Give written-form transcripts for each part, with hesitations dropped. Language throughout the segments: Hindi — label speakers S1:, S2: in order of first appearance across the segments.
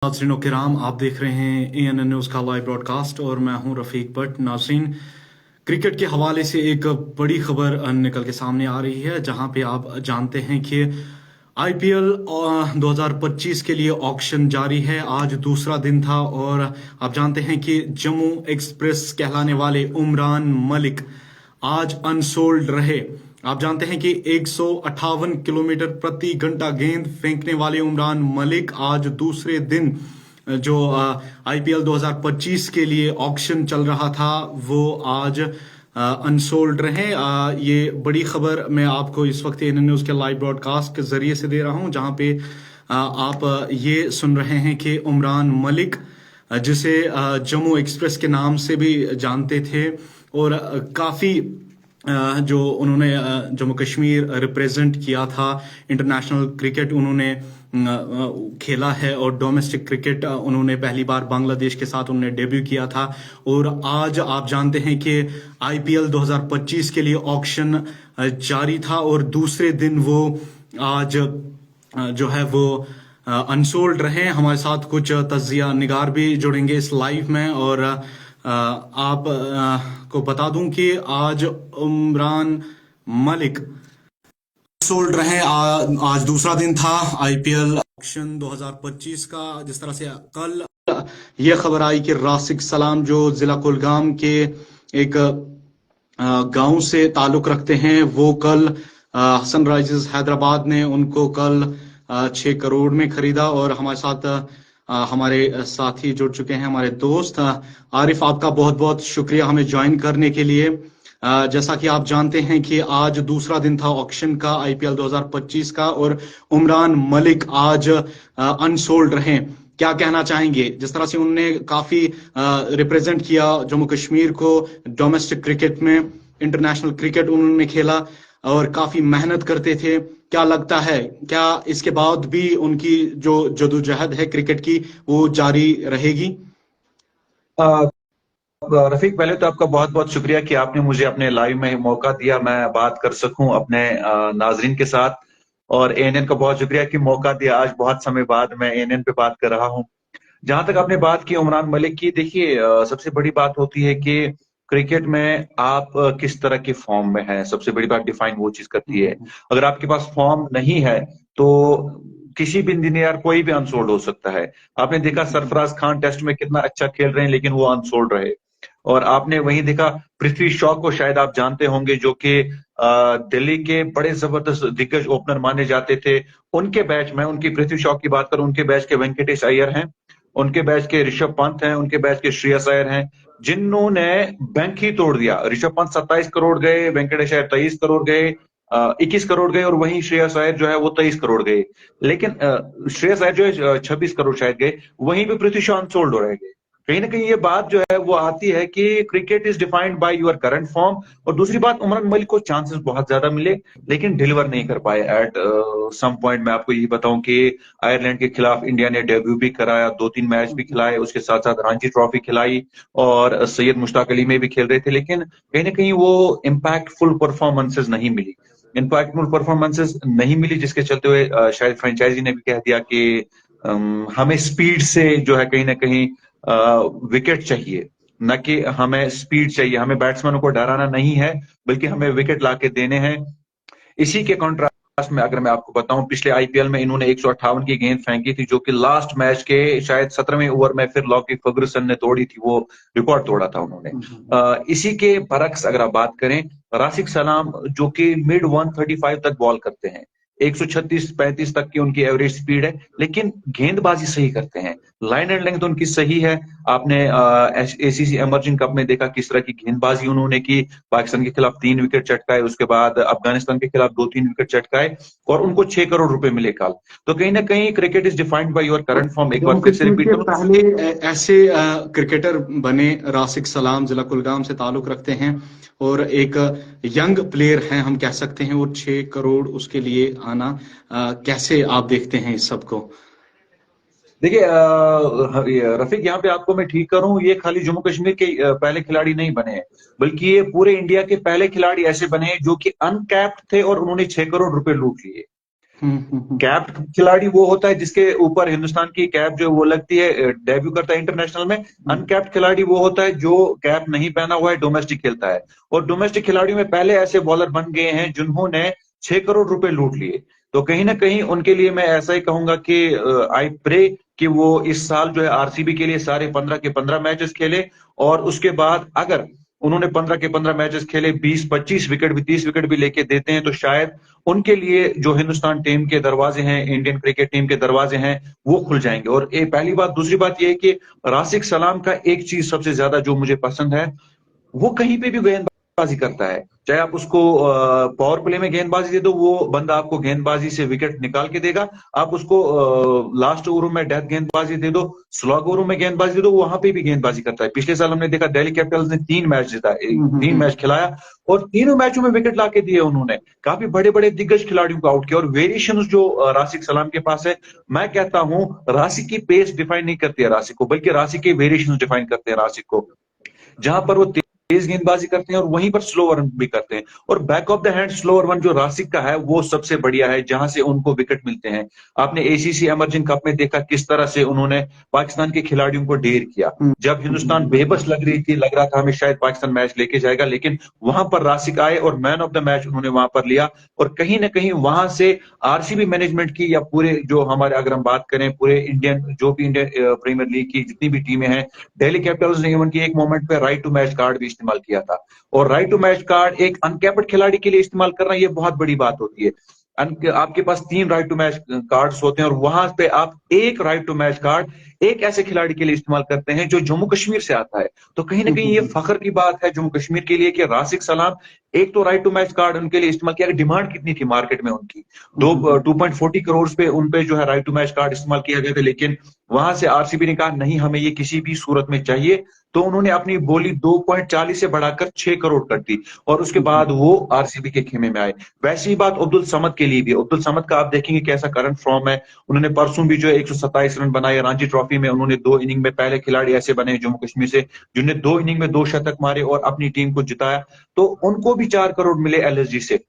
S1: नाज़रीन किराम, आप देख रहे हैं ANN न्यूज़ का लाइव ब्रॉडकास्ट और मैं हूं रफ़ीक भट्ट। नाज़रीन, क्रिकेट के हवाले से एक बड़ी खबर निकल के सामने आ रही है, जहां पे आप जानते हैं कि IPL 2025 के लिए ऑक्शन जारी है। आज दूसरा दिन था और आप जानते हैं कि जम्मू एक्सप्रेस कहलाने वाले उमरान मलिक आज अनसोल्ड रहे। आप जानते हैं कि 158 किलोमीटर प्रति घंटा गेंद फेंकने वाले उमरान मलिक आज दूसरे दिन जो IPL 2025 के लिए ऑक्शन चल रहा था वो आज अनसोल्ड रहे। ये बड़ी खबर मैं आपको इस वक्त ANN न्यूज़ के लाइव ब्रॉडकास्ट के जरिए से दे रहा हूं, जहां पे आप ये सुन रहे हैं कि उमरान मलिक, जिसे जम्मू एक्सप्रेस के नाम से भी जानते थे और काफ़ी जो उन्होंने जम्मू कश्मीर रिप्रेजेंट किया था, इंटरनेशनल क्रिकेट उन्होंने खेला है और डोमेस्टिक क्रिकेट उन्होंने पहली बार बांग्लादेश के साथ उन्होंने डेब्यू किया था। और आज आप जानते हैं कि IPL 2025 के लिए ऑक्शन जारी था और दूसरे दिन वो आज जो है वो अनसोल्ड रहे। हमारे साथ कुछ तज्जिया निगार भी जुड़ेंगे इस लाइव में और आप को बता दूं कि आज उमरान मलिक सोल्ड रहे। आज दूसरा दिन था IPL ऑक्शन 2025 का। जिस तरह से कल ये खबर आई कि रासिक सलाम जो जिला कुलगाम के एक गांव से ताल्लुक रखते हैं, वो कल सनराइजर्स हैदराबाद ने उनको कल 6 करोड़ में खरीदा। और हमारे साथ हमारे साथी जुड़ चुके हैं, हमारे दोस्त आरिफ, आपका बहुत बहुत शुक्रिया हमें ज्वाइन करने के लिए। जैसा कि आप जानते हैं कि आज दूसरा दिन था ऑक्शन का IPL 2025 का और उमरान मलिक आज अनसोल्ड रहे। क्या कहना चाहेंगे? जिस तरह से उन्होंने काफी रिप्रेजेंट किया जम्मू कश्मीर को डोमेस्टिक क्रिकेट में, इंटरनेशनल क्रिकेट उन्होंने खेला और काफी मेहनत करते थे। क्या लगता है, क्या इसके बाद भी उनकी जो जदोजहद है क्रिकेट की वो जारी रहेगी?
S2: रफीक, पहले तो आपका बहुत बहुत शुक्रिया कि आपने मुझे अपने लाइव में मौका दिया, मैं बात कर सकूं अपने नाजरीन के साथ। और ANN का बहुत शुक्रिया कि मौका दिया। आज बहुत समय बाद मैं ANN पे बात कर रहा हूं। जहां तक आपने बात की उमरान मलिक की, देखिए सबसे बड़ी बात होती है कि क्रिकेट में आप किस तरह के फॉर्म में हैं, सबसे बड़ी बात डिफाइन वो चीज करती है। अगर आपके पास फॉर्म नहीं है तो किसी भी दिन यार कोई भी अनसोल्ड हो सकता है। आपने देखा सरफराज खान टेस्ट में कितना अच्छा खेल रहे हैं लेकिन वो अनसोल्ड रहे। और आपने वहीं देखा पृथ्वी शॉ को शायद आप जानते होंगे, जो कि दिल्ली के बड़े जबरदस्त दिग्गज ओपनर माने जाते थे। उनके बैच में, उनकी पृथ्वी शॉ की बात करूं, उनके बैच के वेंकटेश अय्यर हैं, उनके बैच के ऋषभ पंत हैं, उनके बैच के श्रेयस अय्यर हैं, जिन्होंने बैंक ही तोड़ दिया। ऋषभ पंत 27 करोड़ गए, वेंकटेश अय्यर 23 करोड़ गए, 21 करोड़ गए, और वहीं श्रेयस अय्यर जो है वो 23 करोड़ गए। लेकिन श्रेयस अय्यर जो है 26 करोड़ शायद गए, वहीं पे पृथ्वी शॉ अनसोल्ड हो रह गए। कहीं ना कहीं ये बात जो है वो आती है कि cricket is defined by your current form. और दूसरी बात, उमरान मलिक को चांसेस बहुत ज्यादा मिले लेकिन डिलीवर नहीं कर पाए एट सम पॉइंट। मैं आपको यही बताऊं कि आयरलैंड के खिलाफ इंडिया ने डेब्यू भी कराया, 2-3 मैच भी खिलाए, उसके साथ साथ रणजी ट्रॉफी खिलाई और सैयद मुश्ताक अली में भी खेल रहे थे, लेकिन कहीं ना कहीं वो इम्पैक्टफुल परफॉर्मेंसेज नहीं मिली। इम्पैक्टफुल परफॉर्मेंसेज नहीं मिली जिसके चलते हुए शायद फ्रेंचाइजी ने भी कह दिया कि हमें स्पीड से जो है कहीं ना कहीं विकेट चाहिए, न कि हमें स्पीड चाहिए। हमें बैट्समैनों को डराना नहीं है बल्कि हमें विकेट लाके देने हैं। इसी के कॉन्ट्रास्ट में अगर मैं आपको बताऊं, पिछले IPL में इन्होंने 158 की गेंद फेंकी थी, जो कि लास्ट मैच के शायद 17वें ओवर में फिर लॉकी फर्गुसन ने तोड़ी थी, वो रिकॉर्ड तोड़ा था उन्होंने। इसी के बरक्स अगर आप बात करें, राशिक सलाम जो कि मिड 135 तक बॉल करते हैं, 136-35 तक की उनकी एवरेज स्पीड है, लेकिन गेंदबाजी सही करते हैं, लाइन एंड लेंथ उनकी सही है। आपने ACC इमर्जिंग कप में देखा किस तरह की गेंदबाजी उन्होंने की। पाकिस्तान के खिलाफ 3 विकेट चटकाए, उसके बाद अफगानिस्तान के खिलाफ 2-3 विकेट चटकाए और उनको 6 करोड़ रुपए मिले कल। तो कहीं ना कहीं cricket is defined by your current form. एक बार फिर से रिपीट करूं,
S1: पहले ऐसे क्रिकेटर बने रासिक सलाम, जिला कुलगाम से ताल्लुक रखते हैं और एक यंग प्लेयर हैं हम कह सकते हैं, और 6 करोड़ उसके लिए आना, कैसे आप देखते हैं इस सबको?
S2: देखिए रफीक, यहाँ पे आपको मैं ठीक करूं, ये खाली जम्मू कश्मीर के पहले खिलाड़ी नहीं बने हैं, बल्कि ये पूरे इंडिया के पहले खिलाड़ी ऐसे बने हैं जो कि अनकैप्ड थे और उन्होंने 6 करोड़ रुपए लूट लिए। कैप्ड खिलाड़ी वो होता है जिसके ऊपर हिंदुस्तान की कैप जो वो लगती है, डेब्यू करता है इंटरनेशनल में। अनकैप्ड खिलाड़ी वो होता है जो कैप नहीं पहना हुआ है, डोमेस्टिक खेलता है। और डोमेस्टिक खिलाड़ियों में पहले ऐसे बॉलर बन गए हैं जिन्होंने 6 करोड़ रुपए लूट लिए। तो कहीं ना कहीं उनके लिए मैं ऐसा ही कहूंगा कि आई प्रे कि वो इस साल जो है आरसीबी के लिए सारे 15 के 15 मैचेस खेले, और उसके बाद अगर उन्होंने 15 के 15 मैचेस खेले, 20-25 विकेट भी, 30 विकेट भी लेके देते हैं, तो शायद उनके लिए जो हिंदुस्तान टीम के दरवाजे हैं, इंडियन क्रिकेट टीम के दरवाजे हैं, वो खुल जाएंगे। और ये पहली बात। दूसरी बात ये है कि राशिक सलाम का एक चीज सबसे ज्यादा जो मुझे पसंद है, वो कहीं पे भी गेंदबाजी करता है। चाहे आप उसको पावर प्ले में गेंदबाजी दे दो, वो बंदा आपको गेंदबाजी से विकेट निकाल के देगा। आप उसको लास्ट ओवरों में डेथ गेंदबाजी दे दो, स्लॉग ओवरों में गेंदबाजी दे दो, वहां पे भी गेंदबाजी करता है। पिछले साल हमने देखा दिल्ली कैपिटल्स ने 3 मैच जीता, 3 मैच खिलाया और तीनों मैचों में विकेट लाके दिए उन्होंने। काफी बड़े बड़े दिग्गज खिलाड़ियों को आउट किया। और वेरिएशन जो राशिक सलाम के पास है, मैं कहता हूं राशिक की पेस डिफाइन नहीं करती है राशिक को, बल्कि राशिक के वेरिएशन डिफाइन करते हैं राशिक को। जहां पर वो तेज गेंदबाजी करते हैं और वहीं पर स्लो रन भी करते हैं। और back of the hand slow run जो राशिक का है वो सबसे बढ़िया है, जहां से उनको विकेट मिलते हैं। आपने एसीसी एमर्जिंग कप में देखा किस तरह से उन्होंने पाकिस्तान के खिलाड़ियों को ढेर किया। जब हिंदुस्तान बेबस लग रही थी, लग रहा था हमें शायद पाकिस्तान मैच लेके जाएगा, लेकिन वहां पर राशिक आए और मैन ऑफ द मैच उन्होंने वहां पर लिया। और कहीं ना कहीं वहां से आरसीबी मैनेजमेंट की, या पूरे जो हमारे, अगर हम बात करें पूरे इंडियन, जो भी इंडियन प्रीमियर लीग की जितनी भी टीमें हैं, दिल्ली कैपिटल्स ने इवन की एक मोमेंट पे राइट टू मैच कार्ड भी इस्तेमाल किया था। और राइट टू मैच कार्ड एक अनकैप्ड खिलाड़ी के लिए इस्तेमाल करना, ये बहुत बड़ी बात होती है। आपके पास 3 राइट टू मैच कार्ड्स होते हैं, और वहां पे आप एक राइट टू मैच कार्ड एक ऐसे खिलाड़ी के लिए इस्तेमाल करते हैं जो जम्मू कश्मीर से आता है। तो कहीं ना कहीं ये फख्र की बात है जम्मू कश्मीर के लिए कि राशिक सलाम एक तो राइट टू मैच कार्ड उनके लिए इस्तेमाल किया। डिमांड कितनी थी मार्केट में उनकी, 2.40 करोड़ पे उन पे जो है राइट टू मैच कार्ड इस्तेमाल किया गया था। लेकिन वहां से आरसीबी ने कहा नहीं, हमें ये किसी भी सूरत में चाहिए। तो उन्होंने अपनी बोली 2.40 से बढ़ाकर 6 करोड़ कर दी, और उसके बाद वो आरसीबी के खेमे में आए। वैसी ही बात अब्दुल समद के लिए भी। अब्दुल समद का आप देखेंगे कैसा करंट फॉर्म है। उन्होंने परसों भी जो है 127 रन बनाए रणजी ट्रॉफी में। उन्होंने 2 इनिंग में, पहले खिलाड़ी ऐसे बने जम्मू कश्मीर से जिन्होंने 2 इनिंग में 2 शतक मारे और अपनी टीम को जिताया। तो उनको भी 4 करोड़ मिले एलएसजी से।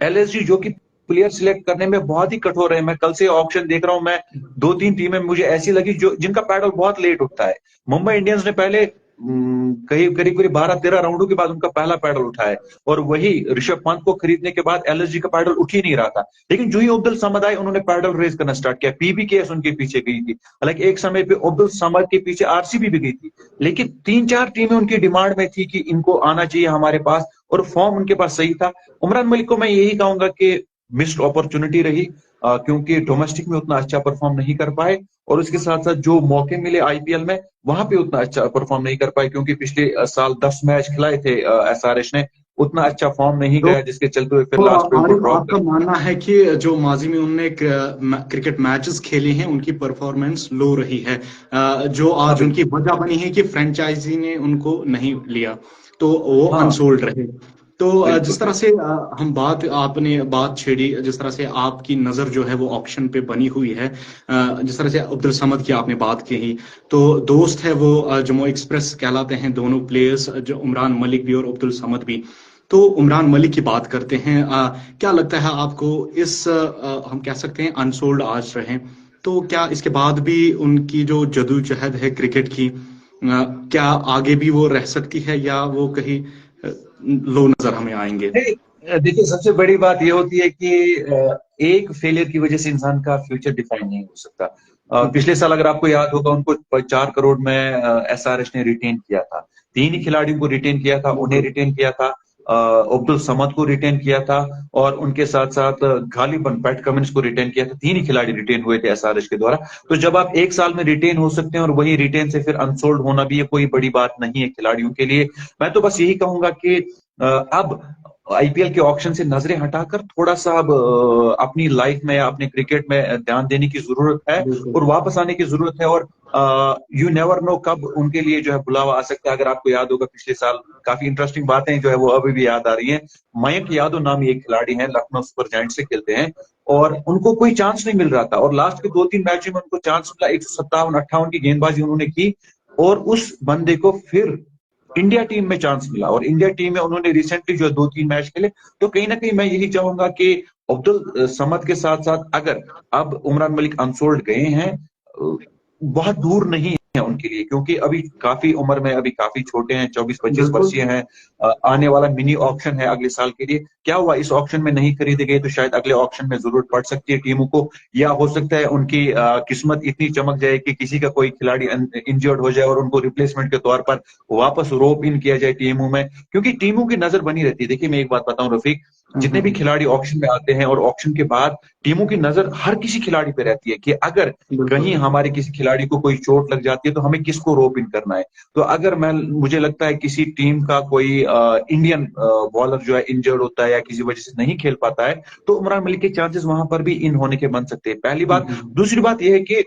S2: एलएसजी जो कि प्लेयर सिलेक्ट करने में बहुत ही कठोर है। मैं कल से ऑप्शन देख रहा हूं, मैं 2-3 टीमें मुझे ऐसी लगी जो जिनका पैडल बहुत लेट उठता है। मुंबई इंडियंस ने पहले करीब करीब 12-13 राउंडों के बाद उनका पहला पैडल उठा है, और वही ऋषभ पंत को खरीदने के बाद एलएसजी का पैडल उठ ही नहीं रहा था। लेकिन जो ही अब्दुल समद आए, उन्होंने पैडल रेस करना स्टार्ट किया। पीबीकेएस उनके पीछे गई थी, हालांकि एक समय पे अब्दुल समद के पीछे आरसीबी भी गई थी। लेकिन 3-4 टीमें उनकी डिमांड में थी कि इनको आना चाहिए हमारे पास, और फॉर्म उनके पास सही था। उमरान मलिक को मैं यही कहूंगा कि मिस्ड अपॉर्चुनिटी रही, क्योंकि डोमेस्टिक में उतना अच्छा परफॉर्म नहीं कर पाए, और उसके साथ साथ जो मौके मिले आईपीएल में वहां पे उतना अच्छा परफॉर्म नहीं कर पाए, क्योंकि पिछले साल 10 मैच खिलाए थे एसआरएच ने, उतना अच्छा फॉर्म नहीं
S1: तो
S2: गया, जिसके चलते हुए फिर
S1: तो
S2: लास्ट पे वो
S1: आरिफ,
S2: ड्रॉप
S1: आपका मानना है कि जो माजी में उनने क्रिकेट मैचेस खेले हैं उनकी परफॉर्मेंस लो रही है, जो
S2: हाँ
S1: आज उनकी
S2: बिल्कुल।
S1: वजह बनी है कि फ्रेंचाइजी ने उनको नहीं लिया, तो वो
S2: हाँ
S1: अनसोल्ड रहे। तो
S2: बिल्कुल
S1: जिस तरह
S2: बिल्कुल।
S1: से हम आपने बात छेड़ी, जिस तरह से आपकी नज़र जो है वो ऑक्शन पे बनी हुई है, जिस तरह से अब्दुल समद की आपने बात की, तो दोस्त है वो जम्मू एक्सप्रेस कहलाते हैं दोनों प्लेयर्स, जो उमरान मलिक भी और अब्दुल समद भी। तो उमरान मलिक की बात करते हैं, क्या लगता है आपको इस हम कह सकते हैं अनसोल्ड आज रहे, तो क्या इसके बाद भी उनकी जो जदोजहद है क्रिकेट की, क्या आगे भी वो रह सकती है, या वो कहीं लो नजर हमें आएंगे?
S2: नहीं, देखिए सबसे बड़ी बात यह होती है कि एक फेलियर की वजह से इंसान का फ्यूचर डिफाइन नहीं हो सकता। पिछले साल अगर आपको याद होगा, उनको 4 करोड़ में एसआरएच ने रिटेन किया था। 3 ही खिलाड़ियों को रिटेन किया था, उन्हें
S1: बिल्कुल।
S2: रिटेन किया था, अब्दुल समद को रिटेन किया था, और उनके साथ साथ गालिबन पैट कमिंस को रिटेन किया था। 3 ही खिलाड़ी रिटेन हुए थे एसआरएच के द्वारा। तो जब आप एक साल में रिटेन हो सकते हैं और वही रिटेन से फिर अनसोल्ड होना भी, ये कोई बड़ी बात नहीं है खिलाड़ियों के लिए। मैं तो बस यही कहूंगा कि अब आईपीएल के ऑक्शन से नजरें हटाकर थोड़ा सा अब अपनी लाइफ में या अपने क्रिकेट में ध्यान देने की जरूरत है,
S1: बिल्कुल।
S2: और वापस आने की जरूरत है। और यू नेवर नो कब उनके लिए जो है बुलावा आ सकता है। अगर आपको याद होगा पिछले साल काफी इंटरेस्टिंग बातें जो है वो अभी भी याद आ रही हैं। मयंक यादव नामी एक खिलाड़ी हैं, लखनऊ सुपर जायंट से खेलते हैं, और उनको कोई चांस नहीं मिल रहा था, और लास्ट के 2-3 मैचों में उनको चांस मिला। 157-58 की गेंदबाजी उन्होंने की, और उस बंदे को फिर इंडिया टीम में चांस मिला, और इंडिया टीम में उन्होंने रिसेंटली जो 2-3 मैच खेले। तो कहीं ना कहीं मैं यही चाहूंगा कि अब्दुल समद के साथ साथ अगर अब उमरान मलिक अनसोल्ड गए हैं, बहुत दूर नहीं है उनके लिए, क्योंकि अभी काफी उम्र में, अभी काफी छोटे हैं, 24-25
S1: बिल्कुल।
S2: वर्षीय हैं। आने वाला मिनी ऑक्शन है अगले साल के लिए। क्या हुआ, इस ऑक्शन में नहीं खरीदे गए तो शायद अगले ऑक्शन में जरूरत पड़ सकती है टीमों को, या हो सकता है उनकी किस्मत इतनी चमक जाए कि किसी का कोई खिलाड़ी इंजर्ड हो जाए और उनको रिप्लेसमेंट के तौर पर वापस रोप इन किया जाए टीमों में, क्योंकि टीमों की नजर बनी रहती है। देखिए मैं एक बात बताऊं रफीक, जितने भी खिलाड़ी ऑक्शन में आते हैं और ऑक्शन के बाद टीमों की नजर हर किसी खिलाड़ी पे रहती है कि अगर
S1: बिल्कुल।
S2: कहीं हमारे किसी खिलाड़ी को कोई चोट लग जाती है तो हमें किसको रोप इन करना है। तो अगर मुझे लगता है किसी टीम का कोई इंडियन बॉलर जो है इंजर्ड होता है या किसी वजह से नहीं खेल पाता है, तो उमरान मलिक के चांसेस वहां पर भी इन होने के बन सकते हैं, पहली बात। दूसरी बात यह है कि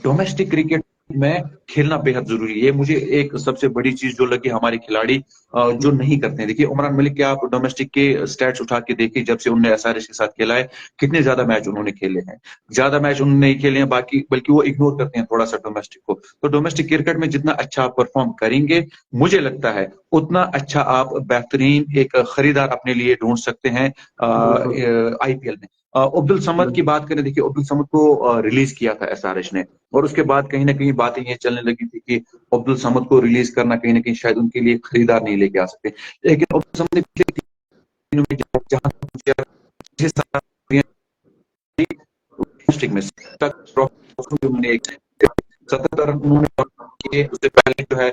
S2: डोमेस्टिक क्रिकेट में खेलना बेहद जरूरी है। ये मुझे एक सबसे बड़ी चीज जो लगी, हमारे खिलाड़ी जो नहीं करते हैं। देखिए उमरान मलिक के आप डोमेस्टिक के स्टैट्स उठा के देखिए, जब से उन्होंने एसआरएच के साथ खेला है, कितने ज्यादा मैच उन्होंने खेले हैं। ज्यादा मैच उन्होंने नहीं खेले हैं बाकी, बल्कि वो इग्नोर करते हैं थोड़ा सा डोमेस्टिक को। तो डोमेस्टिक क्रिकेट में जितना अच्छा आप परफॉर्म करेंगे, मुझे लगता है उतना अच्छा आप बेहतरीन एक खरीदार अपने लिए ढूंढ सकते हैं आईपीएल में। अब्दुल समद की बात करें, देखिए अब्दुल समद को रिलीज किया था एसआरएच ने, और उसके बाद कहीं ना कहीं बातें ये चलने लगी थी कि अब्दुल समद को रिलीज करना कहीं ना कहीं शायद उनके लिए खरीदार नहीं लेके आ सकते। लेकिन अब्दुल समद ने पिछले 3 दिनों में जहां में 77 रन उन्होंने किए, उससे पहले जो है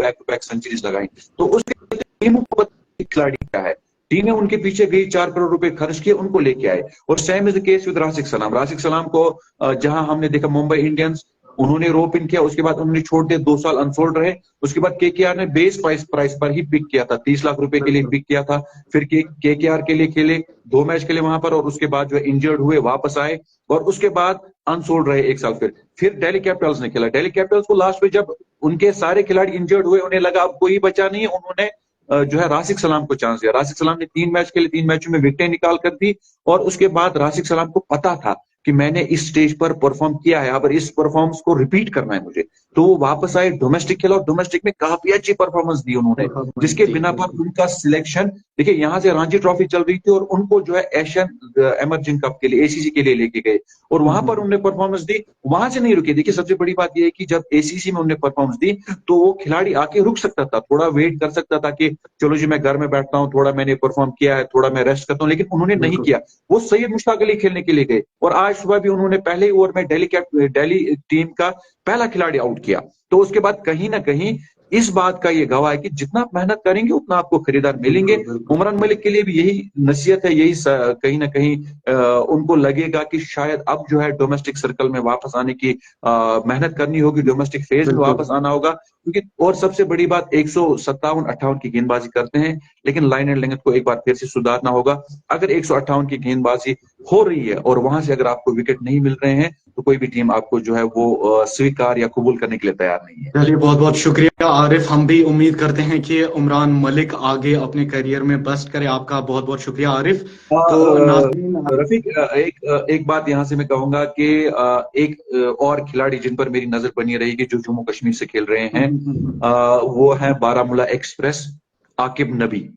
S2: बैक टू बैक सेंचुरीज लगाई। तो उसके टीमों को खिलाड़ी क्या है, टीमें उनके पीछे गई, 4 करोड़ रुपए खर्च किए, उनको लेके आए। और same is the case with राशिक सलाम। राशिक सलाम को जहां हमने देखा मुंबई इंडियंस, उन्होंने रोप इन किया, उसके बाद उन्होंने छोड़ दिया, 2 साल अनसोल्ड रहे। उसके बाद केकेआर ने बेस प्राइस पर ही पिक किया था, 30 लाख रुपए के लिए पिक किया था। फिर केकेआर के लिए खेले, 2 मैच खेले वहां पर, और उसके बाद जो है इंजर्ड हुए, वापस आए, और उसके बाद अनसोल्ड रहे 1 साल। फिर दिल्ली कैपिटल्स ने खेला। दिल्ली कैपिटल्स को लास्ट में जब उनके सारे खिलाड़ी इंजर्ड हुए, उन्हें लगा अब कोई बचा नहीं है, उन्होंने जो है राशिक सलाम को चांस दिया। राशिक सलाम ने 3 मैच खेले, 3 मैचों में विकेटें निकाल कर दी, और उसके बाद राशिक सलाम को पता था कि मैंने इस स्टेज पर परफॉर्म किया है, अब इस परफॉर्मेंस को रिपीट करना है मुझे। तो वो वापस आए, डोमेस्टिक खेला, और डोमेस्टिक में काफी अच्छी परफॉर्मेंस दी उन्होंने, जिसके बिना पर उनका सिलेक्शन, देखिए यहां से रणजी ट्रॉफी चल रही थी और उनको जो है एशियन एमर्जिंग कप के लिए, एसीसी के लिए लेके गए, और वहां पर उन्होंने परफॉर्मेंस दी, वहां से नहीं रुके। देखिए सबसे बड़ी बात यह है कि जब एसीसी में उन्होंने परफॉर्मेंस दी, तो वो खिलाड़ी आके रुक सकता था, थोड़ा वेट कर सकता था कि चलो जी मैं घर में बैठता हूँ, थोड़ा मैंने परफॉर्म किया है, थोड़ा मैं रेस्ट करता हूँ, लेकिन उन्होंने नहीं किया। वो सैयद मुश्ताक अली खेलने के लिए गए, और आज सुबह भी उन्होंने पहले ही ओवर में दिल्ली टीम का पहला खिलाड़ी आउट किया। तो उसके बाद कहीं ना कहीं इस बात का ये गवाह है कि जितना आप मेहनत करेंगे उतना आपको खरीदार मिलेंगे। उमरान मलिक के लिए भी यही नसीहत है, यही कहीं ना कहीं उनको लगेगा कि शायद अब जो है डोमेस्टिक सर्कल में वापस आने की मेहनत करनी होगी, डोमेस्टिक फेज में वापस आना होगा, क्योंकि और सबसे बड़ी बात 157-58 की गेंदबाजी करते हैं, लेकिन लाइन एंड लेंथ को एक बार फिर से सुधारना होगा। अगर 158 की गेंदबाजी हो रही है और वहां से अगर आपको विकेट नहीं मिल रहे हैं, तो कोई भी टीम आपको जो है वो स्वीकार या कबूल करने के लिए तैयार नहीं है।
S1: चलिए, बहुत बहुत शुक्रिया आरिफ। हम भी उम्मीद करते हैं कि उमरान मलिक आगे अपने करियर में बस्ट करे। आपका बहुत बहुत शुक्रिया आरिफ। तो नाज़रीन,
S2: रफीक, एक बात यहां से मैं कहूंगा कि एक और खिलाड़ी जिन पर मेरी नजर बनी रहेगी, जो जम्मू कश्मीर से खेल रहे हैं, वो है बारामूला एक्सप्रेस, आकिब नबी।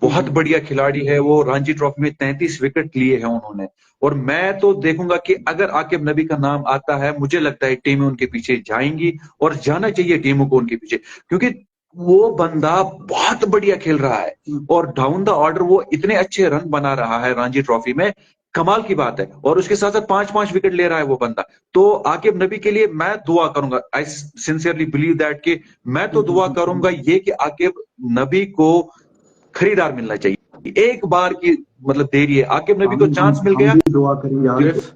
S2: बहुत बढ़िया खिलाड़ी है वो, रणजी ट्रॉफी में 33 विकेट लिए हैं उन्होंने। और मैं तो देखूंगा कि अगर आकिब नबी का नाम आता है, मुझे लगता है टीमें उनके पीछे जाएंगी, और जाना चाहिए टीमों को उनके पीछे, क्योंकि वो बंदा बहुत बढ़िया खेल रहा है, और डाउन द ऑर्डर वो इतने अच्छे रन बना रहा है रणजी ट्रॉफी में, कमाल की बात है। और उसके साथ साथ 5-5 विकेट ले रहा है वो बंदा। तो आकिब नबी के लिए मैं दुआ करूंगा, आई सिंसियरली बिलीव दैट, कि मैं तो दुआ करूंगा ये कि आकिब नबी को खरीदार मिलना चाहिए। एक बार की मतलब देरी है, आकिब नबी को चांस मिल गया।
S1: हम भी दुआ करेंगे आरिफ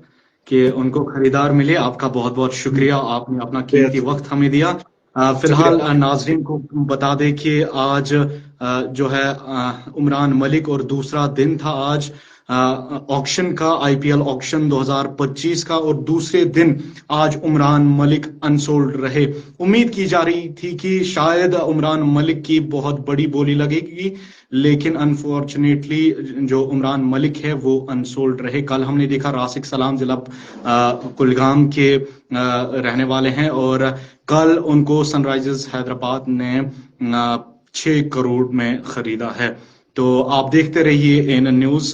S1: कि उनको खरीदार मिले। आपका बहुत बहुत शुक्रिया, आपने अपना कीमती वक्त हमें दिया। फिलहाल नाजरीन को बता दें कि आज जो है उमरान मलिक, और दूसरा दिन था आज ऑक्शन का, आईपीएल ऑक्शन 2025 का, और दूसरे दिन आज उमरान मलिक अनसोल्ड रहे। उम्मीद की जा रही थी कि शायद उमरान मलिक की बहुत बड़ी बोली लगेगी, लेकिन अनफॉर्चुनेटली जो उमरान मलिक है वो अनसोल्ड रहे। कल हमने देखा राशिक सलाम जिला कुलगाम के रहने वाले हैं, और कल उनको सनराइजर्स हैदराबाद ने 6 करोड़ में खरीदा है। तो आप देखते रहिए एएनएन न्यूज।